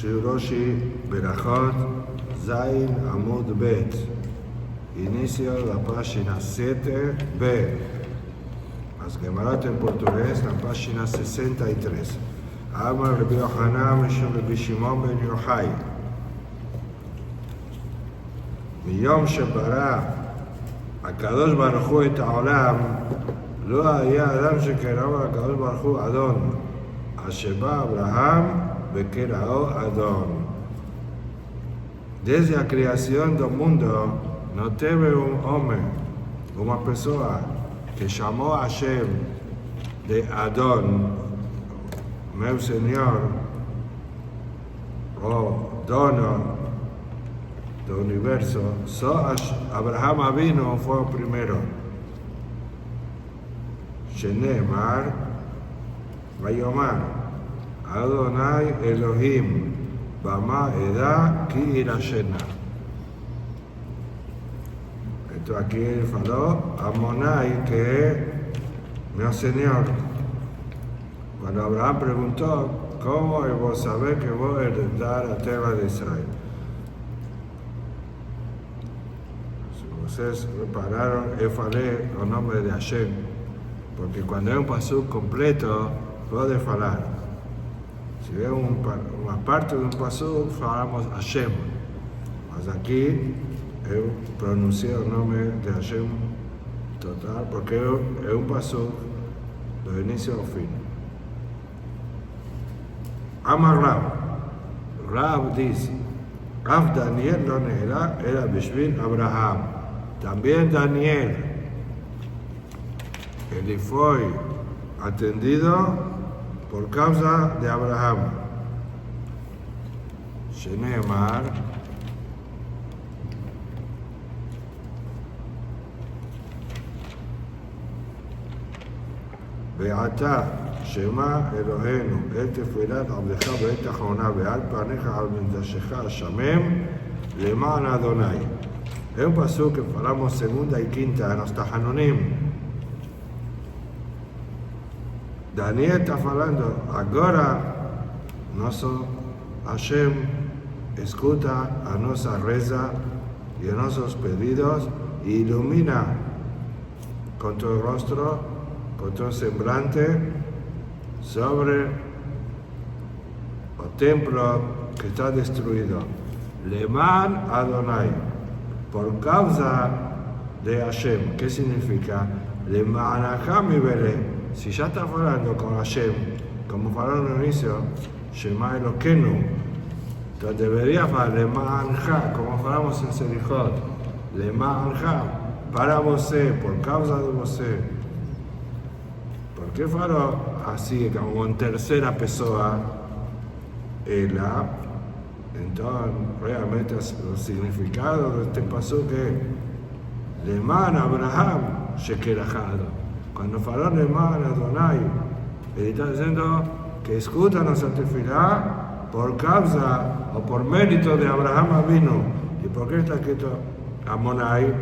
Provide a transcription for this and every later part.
Shiroshi Berajot Zain Amud Bet. Inicio de la página 7b. Las Gemarat en portugués, la página 63. Amar Rabbi Yohanan Mishum Rabbi Shimon ben Yochai. מיום שברא הקדוש ברוך הוא את העולם, לא היה אדם שקראו הקדוש ברוך הוא אדון, אשר בא אברהם וקראו Adón. Desde a criação do mundo, não teve homem, uma pessoa que chamou a Hashem de Adón, meu Senhor, ou dono do universo. Só Abraham Avinu foi o primeiro. Shenemar, Vayomar, Adonai Elohim, Bama Edá Ki Irashena. Então aqui ele falou Amonai, que é meu Senhor. Quando Abraão perguntou, como eu vou saber que vou herdar a terra de Israel? Vocês repararam, eu falei o nome de Hashem, porque quando é um passuco completo, pode falar. Se é uma parte de um passuco, falamos Hashem. Mas aqui, eu pronunciei o nome de Hashem total, porque é um passuco do início ao fim. Amar Rav. Rav diz, Rav Daniel לא נעלה, אלא בשביל אברהם. También Daniel, ele foi atendido por causa de Abraham. Shenemar, ועתה שמע אלוהינו אל תפילת עבדך בעת אחרונה ועל פניך על מקדשך השמם למען אדוני. É um passo que falamos segunda e quinta nos Tahanonim. Daniel está falando, agora nosso Hashem escuta a nossa reza e os nossos pedidos e ilumina com teu rosto, com teu semblante sobre o templo que está destruído. Leman Adonai. Por causa de Hashem. ¿Qué significa? Lemanachá mi veré. Si ya está hablando con Hashem, como falaron al inicio, Shema Eloquenu, entonces debería hablar Lemanachá, como falamos en Selichot, Lemanachá, para você, por causa de você. ¿Por qué faló así, como en tercera pessoa? Ela. Entonces, realmente el significado de este paso que Leman Abraham Shekerachado. Cuando faló Leman Adonai, él está diciendo que escucha nuestra tefilá por causa o por mérito de Abraham Avinu. ¿Y por qué está escrito Amonai?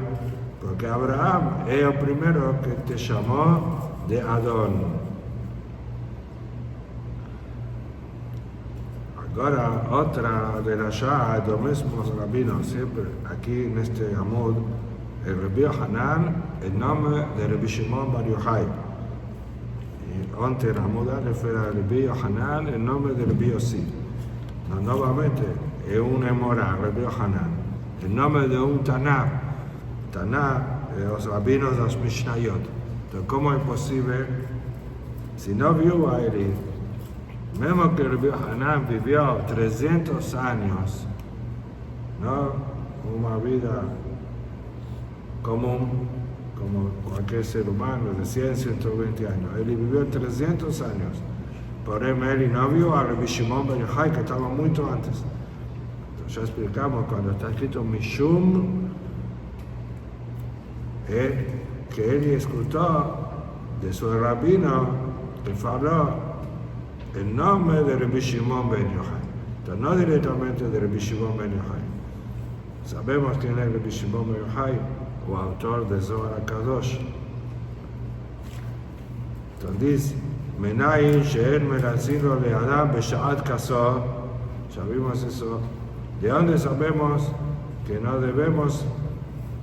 Porque Abraham es el primero que te llamó de Adón. Agora, outra derashá do mesmo rabino, sempre aqui neste Amud, é Rabbi Yohanan, o nome de Rabbi Shimon bar Yochai. E ontem na Amud foi Rabbi Yohanan, o nome de Rabbi Yossi. Mas, novamente, é Emorá, Rabbi Yohanan. O nome de Taná. Taná é os rabinos das Mishnayot. Então, como é possível, se não viu a ele, mesmo que Rabbi Yohanan vivió 300 años, ¿no? Una vida común, como cualquier ser humano, de 100, 120 años. Él vivió 300 años. Porém, él no vio a Rabbi Shimon ben Yochai, que estaba mucho antes. Entonces, ya explicamos, cuando está escrito Mishum, que él escuchó de su rabino, que faló el nombre de Rabbi Shimon ben Yochai. Entonces, no directamente de Rabbi Shimon ben Yochai. Sabemos quién es Rabbi Shimon ben Yochai, o autor de Zohar HaKadosh. Entonces dice, Menayin she'en merazino le'adam b'sha'at kaso, sabemos eso. ¿De dónde sabemos que no debemos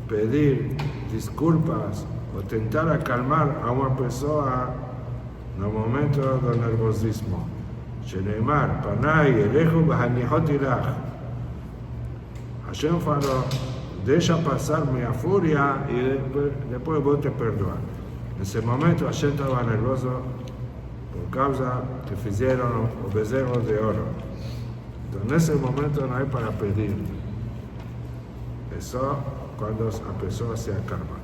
pedir disculpas o tentar a calmar a una persona en el momento del nerviosismo? Sheneimar, Panay, Elejo, Bahanihotirach. Hashem faló, deja pasar mi furia y después vos te perdonas. En ese momento Hashem estaba nervioso por causa que hicieron los becerros de oro. Entonces en ese momento no hay para pedir. Eso cuando la persona se acalma.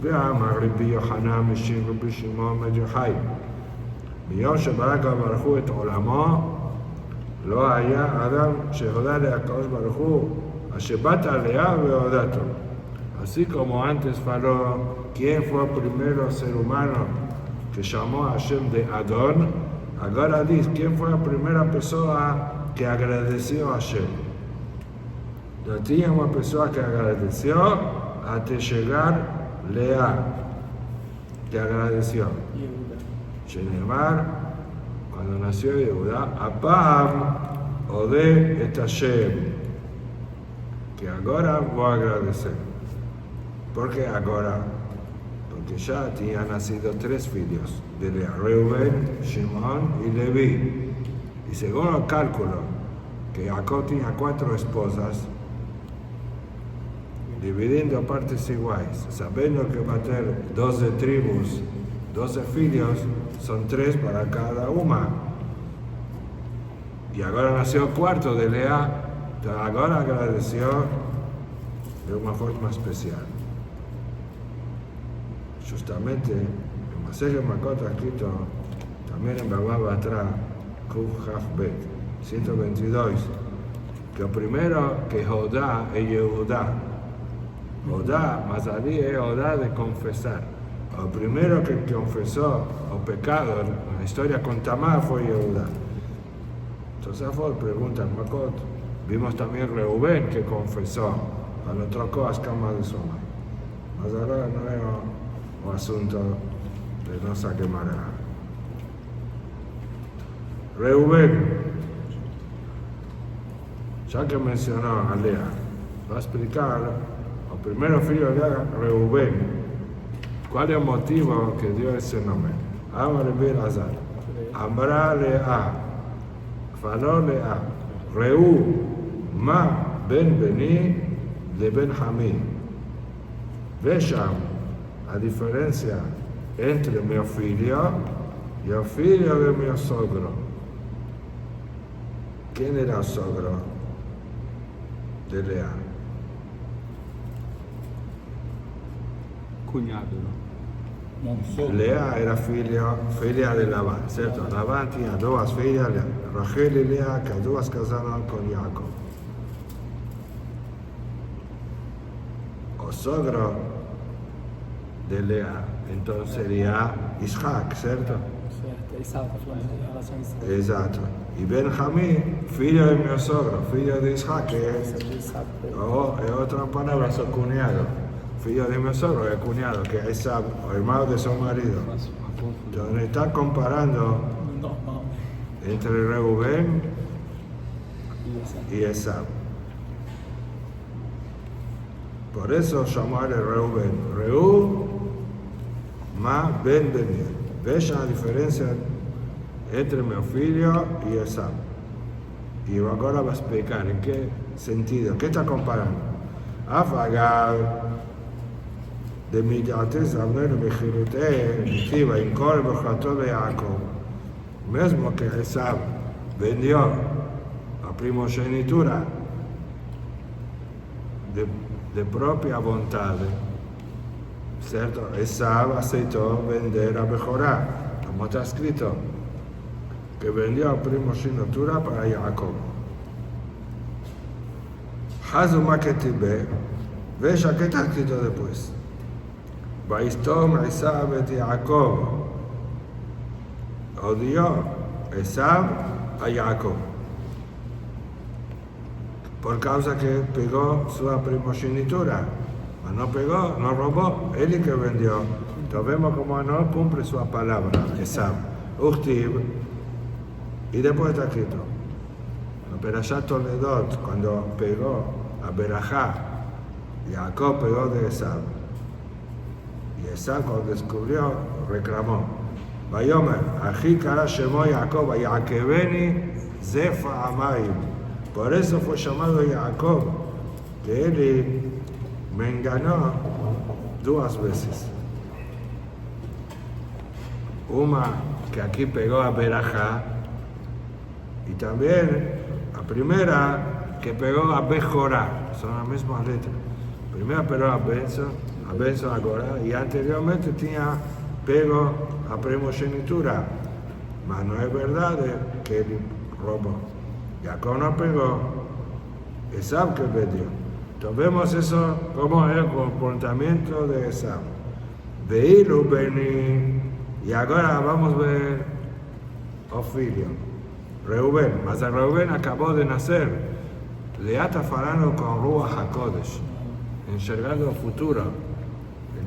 ואמר רבי יוחנן משום רבי שמעון בן יוחאי, מיום שברא ברוך הוא את עולמו, לא היה אדם שהודה לקדוש ברוך הוא, אשר באת עליה והודתו. Así como antes faló, ¿quién fue el primer ser humano que llamó a Hashem de Adón? Ahora dice, ¿quién fue la primera persona que agradeció a Hashem? No tenía una persona que agradeció hasta llegar Lea, que agradeció. Shenemar, cuando nació Yehuda, Apam Ode et Hashem, que ahora voy a agradecer. ¿Por qué ahora? Porque ya tenían nacido 3 hijos de Lea, Reuben, Shimón y Leví. Y según el cálculo, que Jacob tenía 4 esposas, dividiendo partes iguales, sabiendo que va a tener 12 tribus, 12 hijos, son 3 para cada una. Y ahora nació el cuarto de Lea, entonces ahora agradeció de una forma especial. Justamente, en Masechet Makot está escrito, también en Baba Batra, Kuf Chaf Bet, 122, que el primero que Jodá es Yehuda. Odá, Mazalí es Odá de confesar. El primero que confesó el pecado en la historia con Tamar fue Yehuda. Entonces fue pregunta en Makot. Vimos también Reubén que confesó cuando trocó las camas de su madre. Mas ahora no es un asunto de no saque mara. Reubén, ya que mencionó a Lea, va a explicar. El primer hijo de Reubén, ¿cuál es el motivo que dio ese nombre? Amar Ben Azar, Amra Lea, faló Lea, Reu, Ma Ben Beni de Benjamín. Vean la diferencia entre mi hijo y el hijo de mi sogro. ¿Quién era el sogro de Lea? Cuñado, ¿no? Lea era figlia de Labán, ¿cierto? Labán tenía 2 fillas, Rachel y Lea, que 2 casaron con Jacob. El sogro de Lea, entonces sería Isaac, ¿cierto? Exacto. Y Benjamín, filho de mi sogro, filho de Isaac, que es otra palabra, su cuñado. Filho de mi sogro, el cuñado, que es hermano de su marido. Entonces está comparando entre Reubén y Esab. Por eso llamó a Reubén. Reu, Ma, Ben, Beni. ¿Ves la diferencia entre mi filho y Esab? Y ahora va a explicar en qué sentido, qué está comparando. Afagar de Midates Abner Bechirute, Mitiva, Incor, Bechato de Jacob. Mesmo que Esab vendió la primogenitura de propia voluntad, ¿cierto? Esab aceptó vender a Bechorá, como está escrito, que vendió la primogenitura para Jacob. Hazuma que tibe, veja que está escrito después. Vaistom Esab et Jacob. Odió Esab a Jacob. Por causa que pegó su primogenitura. No pegó, no robó, él es que vendió. Entonces vemos como no cumple su palabra, Esab. Uchtiv. Y después está escrito. la Perashat Toledot, cuando pegó a Berajá, Jacob pegó de Esaú. Y Esaú cuando descubrió, reclamó. Vayomer, Ají kara shemo Jacob, Yaakeveni Zefa Amayim. Por eso fue llamado Jacob, que él me engañó 2 veces. Una que aquí pegó a Berajá, y también la primera que pegó a Bejorá, son la misma letra. Primero pegó a Benson agora, y anteriormente tenía pego a primogenitura, mas no es verdad que él robó. Jacob no pegó, Esaú que perdió. Entonces vemos eso como el comportamiento de Esaú. Veilu Beni, y ahora vamos a ver Ofilio. Reubén, mas Reubén acabó de nacer. Lea está hablando con Ruach HaKodesh, enxergando el futuro.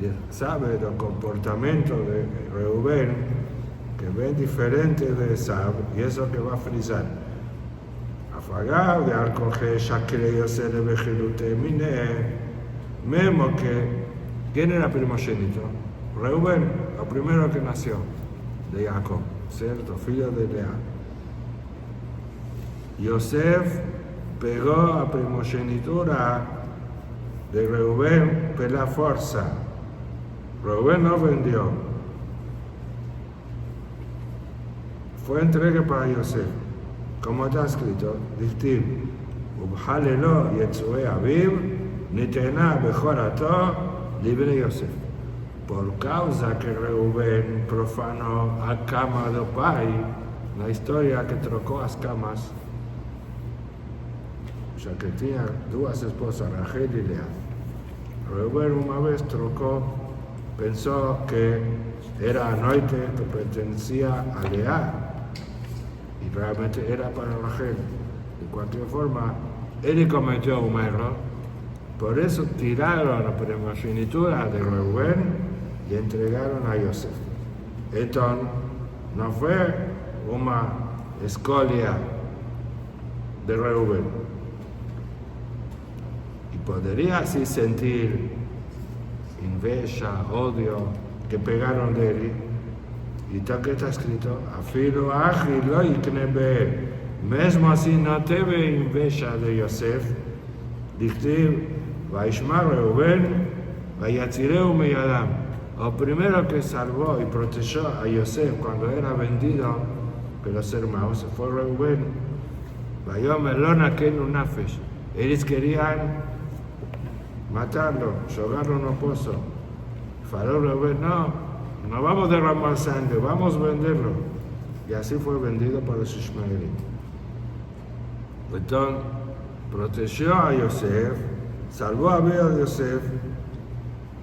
Él sabe del comportamiento de Reubén, que ven diferente de Esaú, y eso que va a frisar. Afagado de Alcoge, Shakire Yosef de Bejilute Mine, mismo que, ¿quién era primogénito? Reubén, el primero que nació de Jacob, ¿cierto? Filho de Lea. Yosef pegó a primogenitura de Reubén por la fuerza. Reubén no vendió. Fue entregue para Yosef. Como está escrito, dice, Ubhalelo Yetzue Aviv, Nitena Bejorato, libre Yosef. Por causa que Reubén profanó a cama del pai, la historia que trocó las camas, ya que tenía 2 esposas, Rachel y Lea. Reubén una vez trocó, pensó que era anoite que pertenecía a Lea, y realmente era para Rachel. De cualquier forma, él cometió un error, por eso tiraron la primogenitura de Reubén y entregaron a Yosef. Entonces, no fue una escolia de Reubén. Y podría así sentir inveja, odio, que pegaron de él. Y tal que está escrito, afilo aji lo iknebe. Mesmo así no teve inveja de Yosef. Dictiv, vaishma Reubén, vayatzireu meyadam. El primero que salvó y protegió a Yosef cuando era vendido por los hermanos fue Reubén. Vayomer lo naquenu nafesh. Ellos querían matarlo, ahogarlo en un pozo. Faló Reubén, no vamos a derramar sangre, vamos a venderlo. Y así fue vendido por los ismaelíes. Entonces, protegió a Yosef, salvó a vida de Yosef,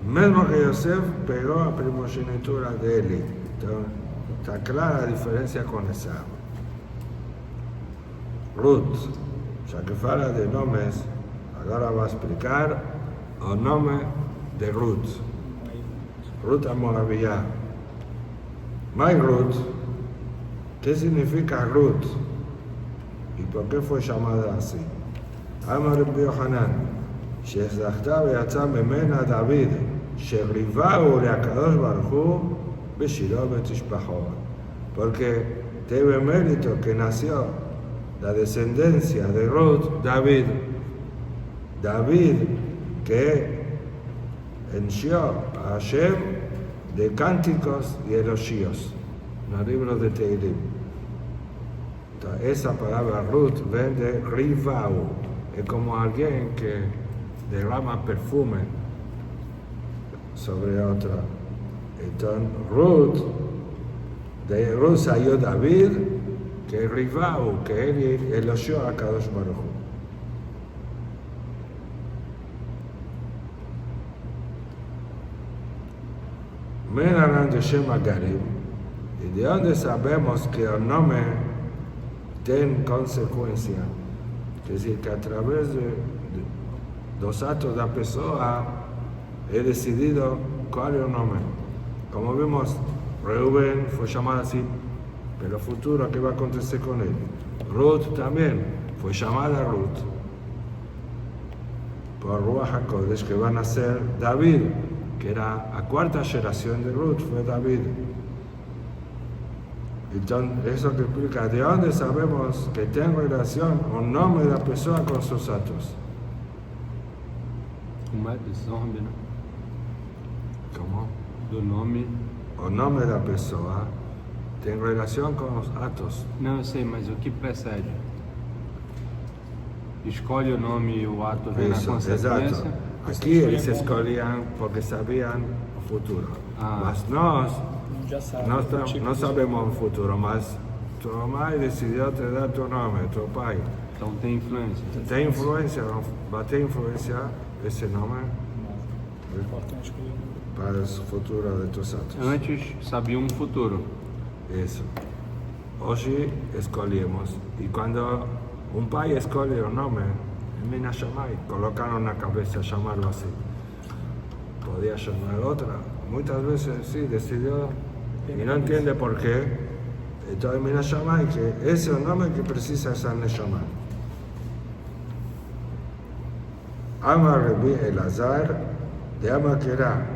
mismo que Yosef pegó a primogenitura de él. Entonces, está clara la diferencia con Esaú. Ruth, ya que habla de nombres, ahora va a explicar el nombre de Ruth. Ruth a Moabía. My Ruth, ¿qué significa Ruth? ¿Y por qué fue llamada así? Amar Rabbi Yohanan, שזכתה ויצא ממנה דוד, שריבהו להקדוש ברוך הוא בשילה ותשבחו. Porque tuvo mérito que nació la descendencia de Ruth, David. David que enció a Hashem de cánticos y elogios en el libro de Teilim. Entonces, esa palabra Ruth viene de Rivau, es como alguien que derrama perfume sobre otra. Entonces, de Ruth salió David, que Rivau, que él elogió a Kadosh Baruch Hu. Menaran de Shema Garim, y de donde sabemos que el nombre tiene consecuencia, es decir, que a través de los actos de la persona he decidido cuál es el nombre. Como vimos, Reubén fue llamado así, pero futuro, ¿qué va a acontecer con él? Ruth también fue llamada Ruth por Ruach HaKodesh, que van a ser David, que era la cuarta generación de Ruth, fue David. Entonces, eso que explica, ¿de dónde sabemos que tiene relación o nombre de la persona con sus actos? Uma decisão, Rabino, ¿Cómo? do nome. O nombre de la persona tiene relación con los actos. Não, eu sei, mas o que precede? Escolhe o nome e o ato vem na Eso, consequência. exacto. Aquí ellos escogían porque sabían el futuro. Mas nós Já sabe. no sabemos el futuro, mas tu mamá decidió te dar tu nombre, tu pai. Então tem influência. ¿Tem influencia? ¿Va a tener influencia ese nombre Importante que para el futuro de tus actos? Antes sabia um futuro. Eso. Hoy escogemos. Y cuando un pai escoge un nombre, Mina Shammai, colocaron una cabeza, llamarlo así. Podía llamar otra. Muchas veces sí, decidió y no entiende por qué. Entonces Mina Shammai, que ese es el nombre que precisa ser Neshama. Ama Rabbi Elazar, de Ama Kera,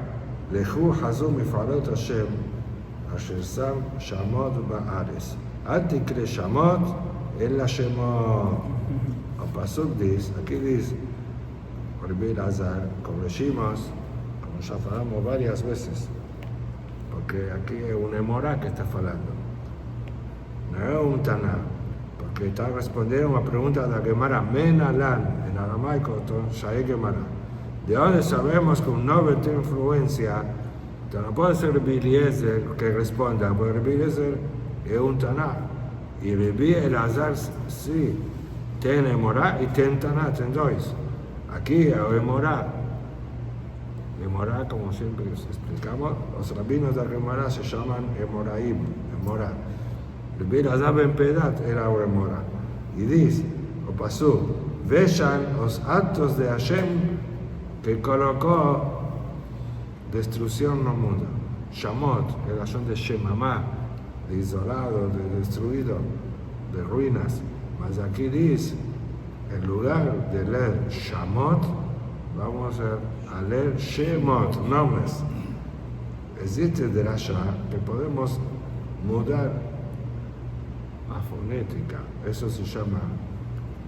Lehu Hazum Mifalot Hashem, Asher Sam Shamot Ba'ares. Al tikre Shamot, el Shemot. El pasuk dice, aquí dice, Rabbi Elazar, corregimos, como ya falamos varias veces, porque aquí es un emorá que está falando, no es un taná, porque está respondiendo a una pregunta de la Gemara, Menalan, en aramaico, Shae Gemara. ¿De dónde sabemos que un nombre tiene influencia? Entonces no puede ser Rabbi Eliezer que responda, porque Rabbi Eliezer es un taná, y Rabbi Elazar sí, tiene emorá y tiene taná, tiene dos. Aquí es emorá. Gemara, como siempre explicamos, los rabinos de Gemara se llaman Emoraim, Emorá. Rabbi Elazar ben Pedat era Emorá. Y dice, o pasó, vean los actos de Hashem que colocó destrucción en el mundo. Shamot, el acción de Shemamá, de isolado, de destruido, de ruinas. Mas aquí dice, en lugar de leer Shamot, vamos a leer Shemot, nombres. Existe derasha que podemos mudar a fonética. Eso se llama,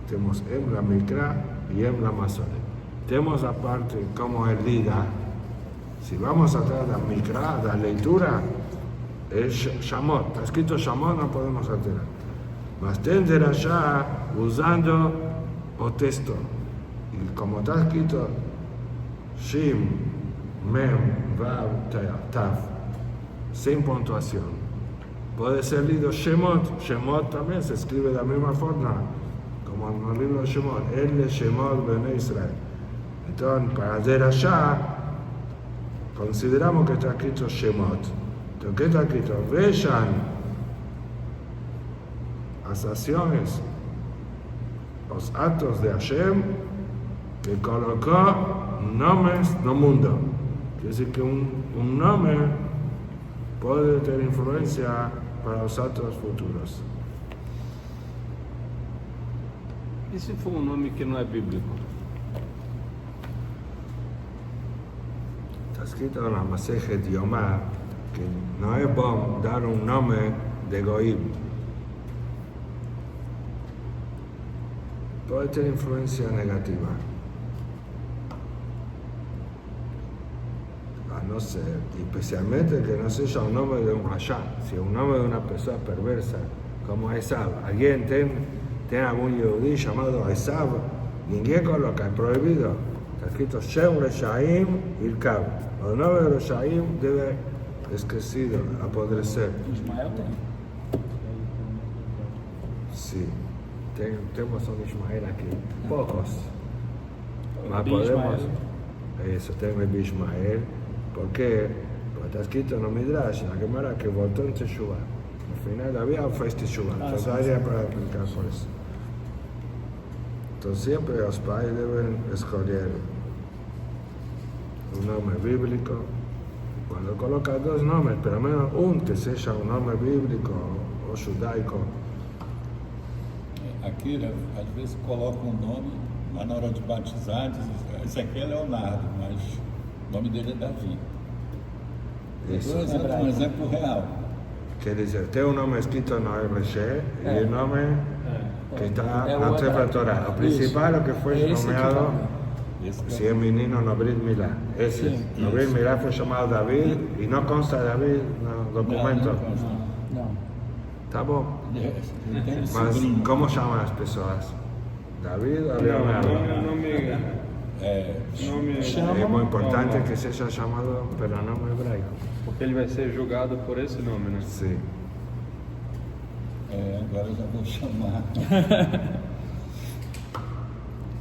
tenemos Em la Mikra y Em la Masoret. Tenemos aparte como el Lida. Si vamos a tratar la Mikra, la lectura, es Shamot. Está escrito Shamot, no podemos alterar. Mas ten derasha usando o texto. Y como está escrito Shim, Mem, Vav, Tav, sin puntuación. Puede ser leído Shemot. Shemot también se escribe de la misma forma, como en el libro Shemot. El Shemot Bene Israel. Entonces, para derashá, consideramos que está escrito Shemot. Entonces, ¿qué está escrito? Vean las acciones, los actos de Hashem, que colocó nombres en el mundo. Quiere decir que un nombre puede tener influencia para los actos futuros. E se for um nome que não é bíblico? Está escrito en la Masejet Yomá que no es bueno dar un nombre de Goim. Puede tener influencia negativa. No sé, especialmente que no sea un nombre de un rasha, si es un nombre de una persona perversa, como Esav. Alguien tiene algún yehudí llamado Esav, ninguén coloca, es prohibido. Está escrito Shem Reshaim Irkav. El nombre de Reshaim debe esquecido, apodrecer. Ismael tem. Sí, tenemos un Ismael aquí, pocos. Mas Rabbi podemos, Ismael. eso, tengo el Ismael. ¿Por qué? Porque está escrito en el Midrash, en la Gemara, que voltó en Teshuvah. Al final había un fue Teshuvah, entonces sí, había para aplicar por eso. Entonces siempre los padres deben escoger un nombre bíblico. Cuando colocan dos nombres, pero al menos un que sea un nombre bíblico o judaico. Aqui, né, às vezes colocam um nome, mas na hora de batizar, diz, esse aqui é Leonardo, mas o nome dele é Davi. Isso. Um exemplo real. Quer dizer, tem um nome escrito no RG e o nome que está É o na Sefer Adão. Torah. O principal é que foi É esse que nomeado, tá. Esse se é menino, no Brit Milá. Esse, Sim. no Brit Milá foi chamado David e não consta David no documento. Não. Tá bom. Ele tem um Mas sobrinho. como chamam as pessoas? David ou Não, Leonardo? nome Chama- É muito importante que seja chamado pelo nome hebraico. porque ele vai ser julgado por esse nome, né? Sim. Agora eu já vou chamar.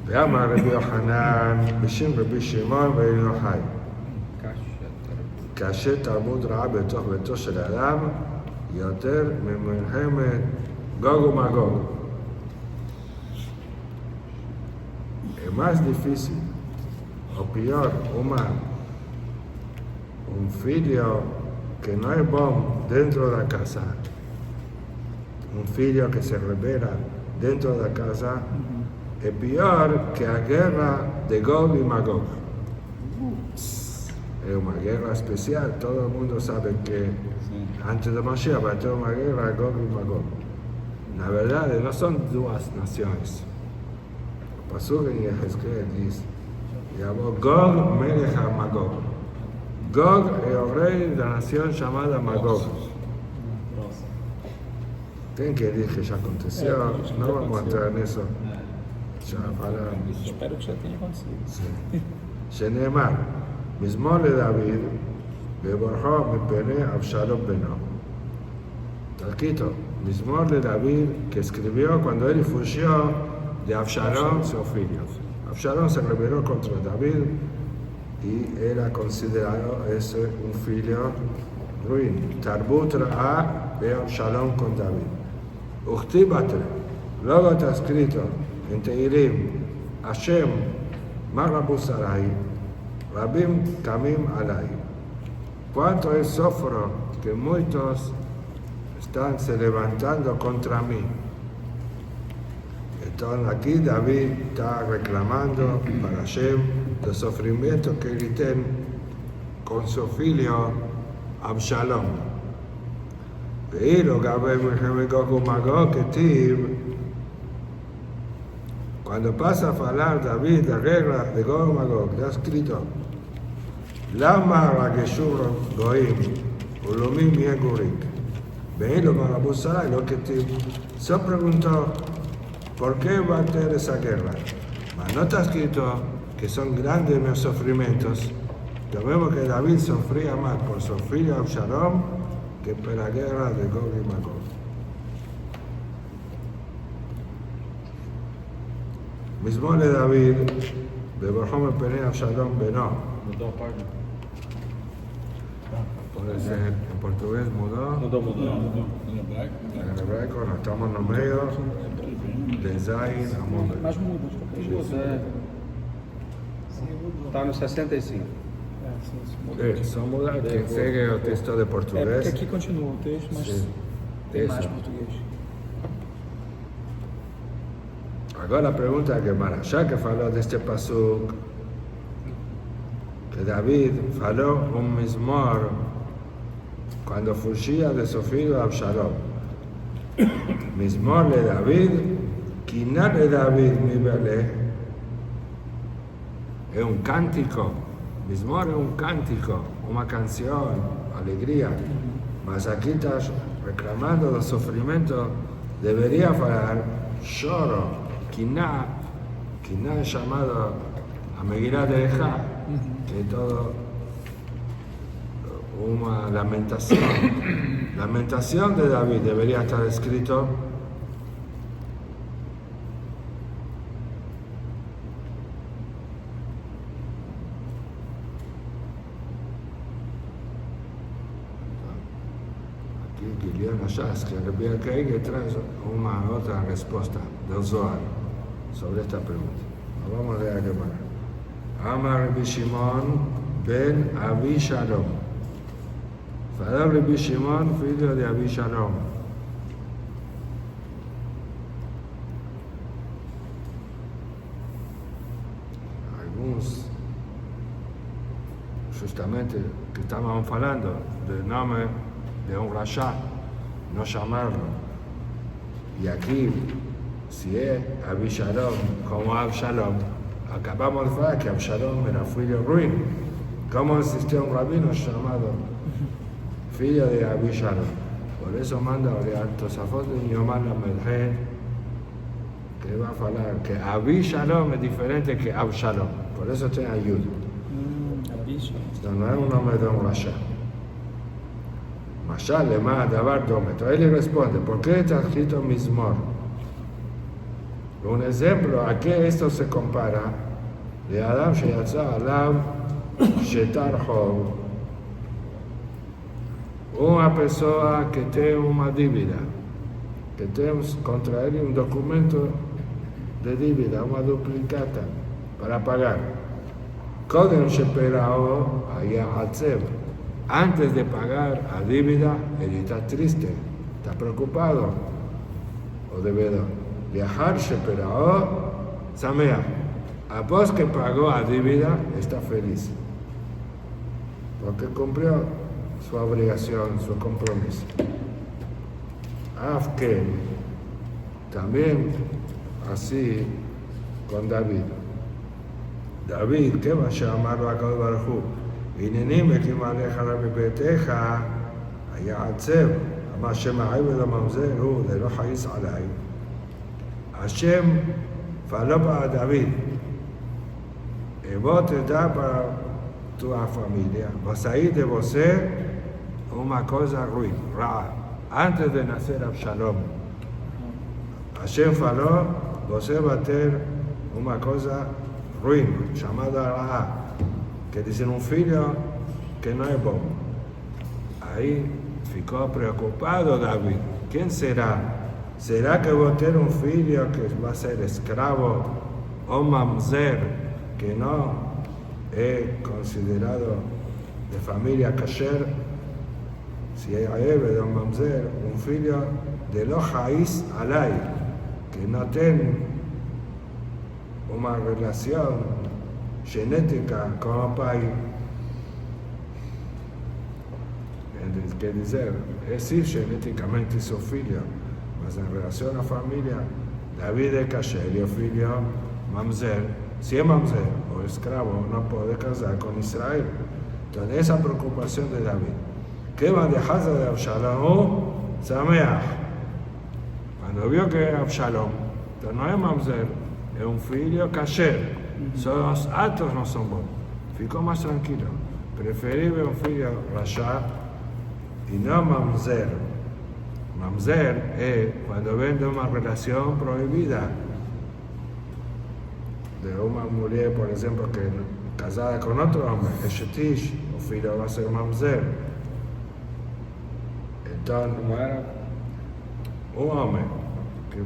ואמר רבי יוחנן בשם רבי שמעון בן יוחאי, כאשר תרבות רעה בתוך ביתו של אדם יותר ממלחמת גוג ומגוג. É mais difícil, ou pior, filho que não é bom dentro da casa, filho que se rebela dentro da casa, é pior que a guerra de Gog e Magog. É uma guerra especial, todo mundo sabe que antes da Mashiach vai ter uma guerra Gog e Magog. Na verdade, não são duas nações. O Pasuk em Yehezkel diz: Yavó Gog melech Magog. Gog é o rei da nação chamada Magog. Tem que dizer que já aconteceu, não vamos entrar nisso. Já falamos. Espero que já tenha acontecido. שנאמר, מזמור לדוד, בברכו מפני אבשלום בנו. Talquito, mizmor de David, que escribió cuando él fugió de Absalón, su hijo. Absalón se rebeló contra David y era considerado ese un hijo ruin. Tarbut Ra'a de Absalón con David. Uchtibatre, luego está escrito en Tehilim, Hashem, Marabu Sarai, Rabim Kamim Alai. Cuánto es sofro que muchos están se levantando contra mí. Entonces aquí David está reclamando para Hashem el sufrimiento que él tiene con su hijo Absalom. Pero cuando pasa a hablar David de regla de Gog y Magog, está escrito: Lama Rageshur Goim, Ulumim Yegurik. Veilo con Abu Sarai, lo que se preguntó: ¿por qué va a tener esa guerra? Mas no está escrito que son grandes mis sufrimientos. Ya vemos que David sufría más por su hijo Absalom que por la guerra de Gog y Magog. מזמור לדוד, בברכו מפני אבשלום בנו. Mudou a página? Puede ser en portugués mudó, Mudou. Em hebraico, en hebraico no estamos no medio, de Zayn a Mundo. Mas muda de qualquer jeito. Tá no 65. Sim, Só mudar, quem segue o texto de É, porque português. aqui continua o texto, mas Sim. tem Isso. mais português. Agora a pergunta é que Marachá que falou deste pasuk, que David falou mismor quando fugia de seu filho Absalom. Mismor de David, quinar de David mi belé, é cântico. Mismor é cântico, uma canção, alegria. Mas aqui está reclamando do sofrimento, deveria falar choro. Quiná es llamado a Megilá de Ejá, que es todo una lamentación. Lamentación de David debería estar escrito aquí Guilherme Achas, que Rabbi que trae una otra respuesta del Zohar sobre esta pregunta. Vamos a leer a Gemara. Amar Rabbi Shimon ben Abishalom. Falou Rabbi Shimon, filho de Abishalom. justamente que estábamos hablando del nombre de un rasha, no llamarlo. Y aquí, si es Abishalom como Absalom, acabamos de ver que Absalom era filho ruin. ¿Cómo existió un rabino llamado filho de Abishalom? Por eso manda a Tosafot de Yomar la Medhed, que va a hablar que Abishalom es diferente que Absalom. Por eso tiene ayuda. Abiso. No es un nombre de un rasha. Mashal, Lema, Davar, Dómetro. Él le responde, ¿por qué está escrito Mizmor? Un ejemplo, ¿a qué esto se compara? De Adam Sheyatza Alav Shetar Hov. Una persona que tiene una dívida, que tiene contra él un documento de dívida, una duplicata para pagar. Kodem Sheperao Haya Atzev. Antes de pagar a dívida, él está triste, está preocupado o devedor. Viajar Sheperao Samea. Após que pagó a dívida, está feliz. Porque cumplió su obligación, su compromiso. Afken, también así con David. David, ¿qué va a llamarlo a Kadosh Baruj Hu? הנני מקים עליך לביתך, היה עצב, אמר שם העבד הממזר הוא, זה לא חייס עליי. השם faló para David, vos te da para tu familia, vas a ir de vos una cosa ruin, ra. Antes de nacer Absalom, Hashem faló, vos va a tener una cosa ruin, llamada ra. Que dicen un filho que no es bueno. Ahí ficó preocupado David. ¿Quién será? ¿Será que voy a tener un filho que va a ser esclavo o mamzer, que no es considerado de familia kasher? Si hay de un mamzer, un filho de lo haiz alay, que no tiene una relación genética con el país, que dice, es sí genéticamente su filho, mas en relación a familia, David es kasher y el filho mamzer. Si es mamzer o esclavo, no puede casar con Israel. Entonces, esa preocupación de David. ¿Qué va a dejar de Absalom? Sameach. Cuando vio que Absalom, entonces no es mamzer, es un filho kasher. Los altos no son buenos. Ficó más tranquilo. Preferible un filho rasha y no mamzer. Mamzer es cuando ven de una relación prohibida. De una mujer, por ejemplo, que casada con otro hombre, es shetish, o filho va a ser mamzer. Entonces, Como era? un hombre que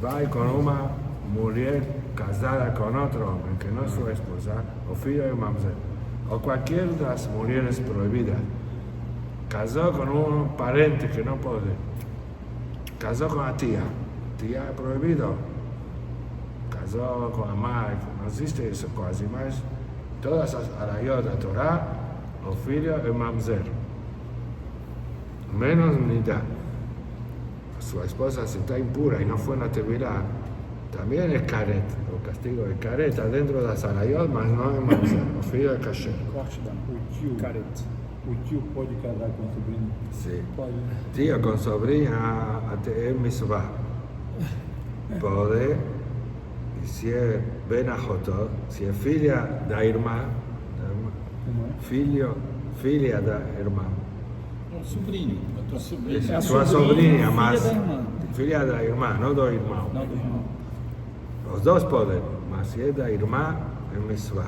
va con una mujer casada con otro hombre que no es su esposa, o filho de mamzer, o cualquier de las mujeres prohibidas, casó con un pariente que no puede, casó con la tía es prohibido, casó con la madre, no existe eso casi más, todas las arayot de Torah, o filho de mamzer, menos nida. Su esposa si está impura y no fue una tevilá, también es caret, o castigo de caret, adentro de las arayot, mas no es mamzer, o filho de kasher. Corte da O tio, careta. o tio pode casar com o sobrinho? Sí. Pode. Tío con sobrina es misvah. Puede, y si es benajoto, si es filia da irmã, Como é? filha da irmã. Um sobrinho, a tua sobrinha. Es É a sua sobrinha, sobrinha, mas filha da irmã. filha da irmã, no do irmão. Não, do irmão. Los dos pueden, mas si es da irmã, es misvah.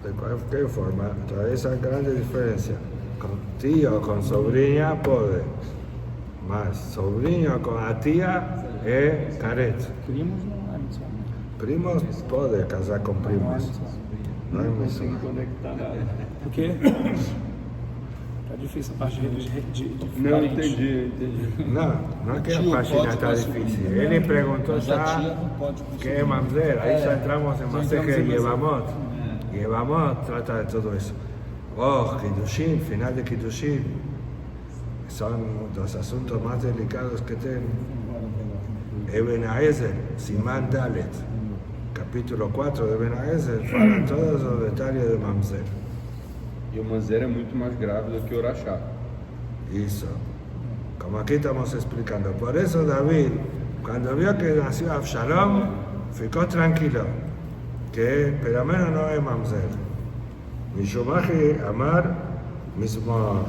De cualquier forma, toda esa grande diferencia. Con tío, con sobrina puede, mas sobrinho con la tía es caret. Primos não é mitzvah. Primos puede casar con Não é primos, mitzvah. no es Consegui misvah. conectar nada. Porque tá difícil a parte de Não, parente. entendi. No es que Tio la página pode está com a difícil. sobrinha, Él le preguntó mas a tia ya não pode com o qué es sobrinho. mamzer. Ahí ya entramos en ya Maseje entramos en Yevamot. Y vamos a tratar de todo eso. Oh, Kiddushin, final de Kiddushin. Son los asuntos más delicados que tengo. Eben Haezer, Simán Dalet, capítulo 4 de Eben Haezer, fala todos los detalles de Mamzer. E o Mamzer é muito mais grave do que o Urachá. Eso. Como aquí estamos explicando. Por eso David, cuando vio que nació Absalom, ficó tranquilo. Que, pero menos no es Mamzer. Mishumachi Amar Mismor.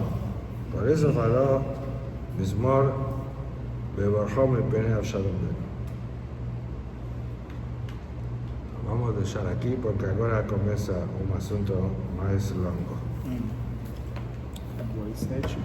Por eso faló Mismor Beborjó mi pene Absalom. Vamos a dejar aquí porque ahora comienza un asunto más largo. Agora, 7.